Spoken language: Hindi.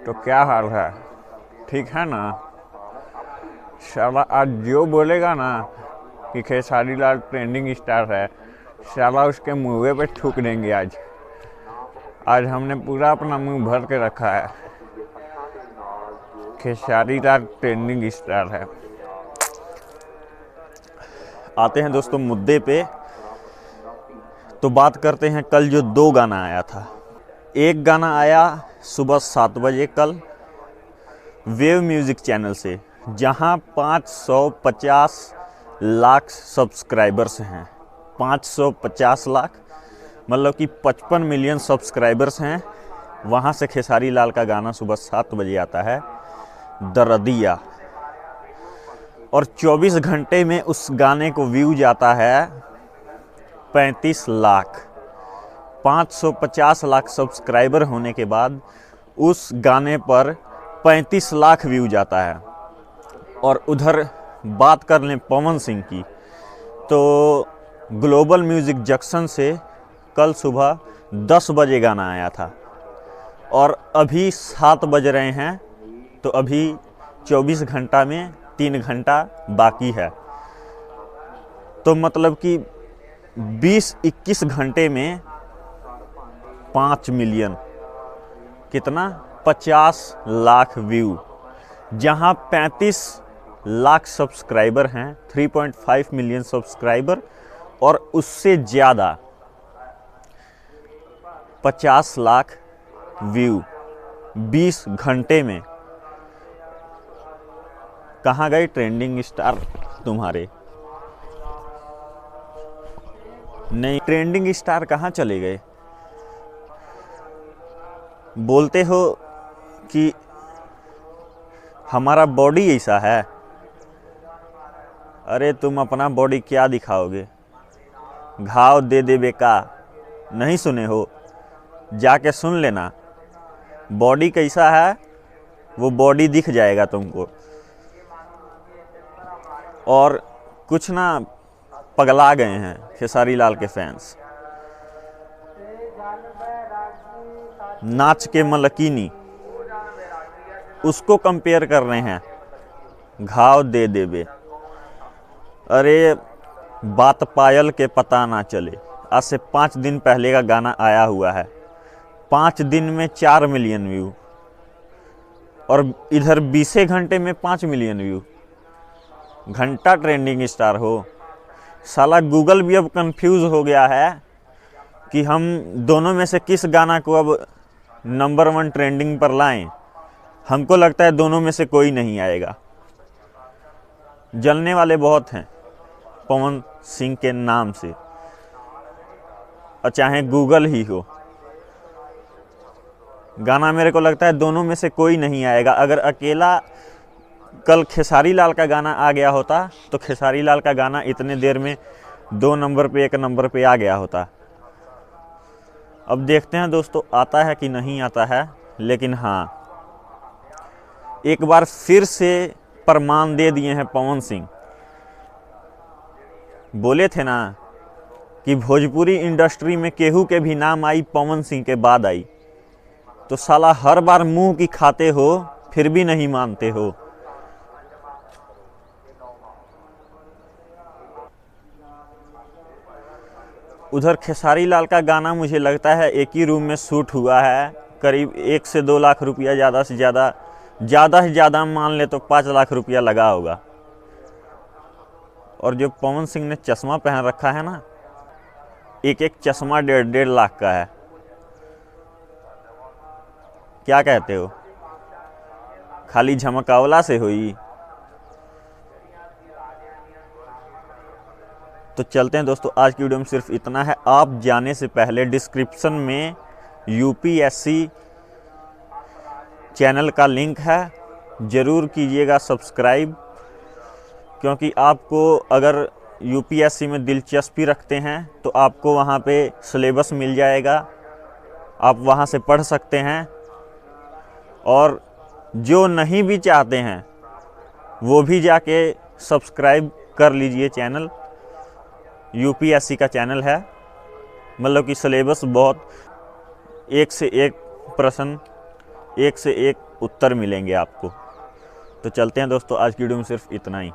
तो क्या हाल है? ठीक है ना? साला आज जो बोलेगा ना कि खेसारी लाल ट्रेंडिंग स्टार है, साला उसके मुँह पे थूक देंगे। आज हमने पूरा अपना मुंह भर के रखा है। खेसारी लाल ट्रेंडिंग स्टार है। आते हैं दोस्तों मुद्दे पे। तो बात करते हैं कल जो 2 गाना आया था। एक गाना आया सुबह 7 बजे कल वेव म्यूज़िक चैनल से, जहां 550 लाख सब्सक्राइबर्स हैं। 550 लाख मतलब कि 55 मिलियन सब्सक्राइबर्स हैं। वहां से खेसारी लाल का गाना सुबह 7 बजे आता है, दरदिया। और 24 घंटे में उस गाने को व्यू जाता है 35 लाख। 550 लाख सब्सक्राइबर होने के बाद उस गाने पर 35 लाख व्यू जाता है। और उधर बात कर लें पवन सिंह की, तो ग्लोबल म्यूज़िक जंक्शन से कल सुबह 10 बजे गाना आया था और अभी 7 बज रहे हैं। तो अभी 24 घंटा में 3 घंटा बाकी है। तो मतलब कि 20-21 घंटे में 5 मिलियन, कितना, 50 लाख व्यू। जहां 35 लाख सब्सक्राइबर हैं, 3.5 मिलियन सब्सक्राइबर, और उससे ज़्यादा 50 लाख व्यू 20 घंटे में। कहाँ गए ट्रेंडिंग स्टार तुम्हारे? नहीं, ट्रेंडिंग स्टार कहाँ चले गए? बोलते हो कि हमारा बॉडी ऐसा है। अरे तुम अपना बॉडी क्या दिखाओगे? घाव दे दे बेका, नहीं सुने हो? जाके सुन लेना। बॉडी कैसा है वो बॉडी दिख जाएगा तुमको। और कुछ ना पगला गए हैं खेसारी लाल के फैंस। नाच के मलकिनी उसको कंपेयर कर रहे हैं, घाव दे देबे। अरे बात पायल के पता ना चले, आज से 5 दिन पहले का गाना आया हुआ है। 5 दिन में 4 मिलियन व्यू, और इधर 20 घंटे में 5 मिलियन व्यू। घंटा ट्रेंडिंग स्टार हो। साला गूगल भी अब कंफ्यूज हो गया है कि हम दोनों में से किस गाना को अब नंबर 1 ट्रेंडिंग पर लाएं। हमको लगता है दोनों में से कोई नहीं आएगा। जलने वाले बहुत हैं पवन सिंह के नाम से, और चाहे गूगल ही हो। गाना मेरे को लगता है दोनों में से कोई नहीं आएगा। अगर अकेला कल खेसारी लाल का गाना आ गया होता तो खेसारी लाल का गाना इतने देर में 2 नंबर पे 1 नंबर पे आ गया होता। अब देखते हैं दोस्तों आता है कि नहीं आता है। लेकिन हाँ, एक बार फिर से प्रमाण दे दिए हैं पवन सिंह। बोले थे ना कि भोजपुरी इंडस्ट्री में केहू के भी नाम आई, पवन सिंह के बाद आई। तो साला हर बार मुंह की खाते हो फिर भी नहीं मानते हो। उधर खेसारी लाल का गाना मुझे लगता है एक ही रूम में शूट हुआ है। करीब 1 से 2 लाख रुपया, ज़्यादा से ज़्यादा मान ले तो 5 लाख रुपया लगा होगा। और जो पवन सिंह ने चश्मा पहन रखा है ना, एक चश्मा 1.5 लाख का है। क्या कहते हो? खाली झमकावला से हुई? तो चलते हैं दोस्तों, आज की वीडियो में सिर्फ इतना है। आप जाने से पहले डिस्क्रिप्शन में यूपीएससी चैनल का लिंक है, ज़रूर कीजिएगा सब्सक्राइब। क्योंकि आपको अगर यूपीएससी में दिलचस्पी रखते हैं तो आपको वहाँ पे सिलेबस मिल जाएगा, आप वहाँ से पढ़ सकते हैं। और जो नहीं भी चाहते हैं वो भी जाके सब्सक्राइब कर लीजिए चैनल। यूपीएससी का चैनल है, मतलब कि सिलेबस बहुत 1 से 1 प्रश्न एक से एक उत्तर मिलेंगे आपको। तो चलते हैं दोस्तों, आज की वीडियो में सिर्फ इतना ही।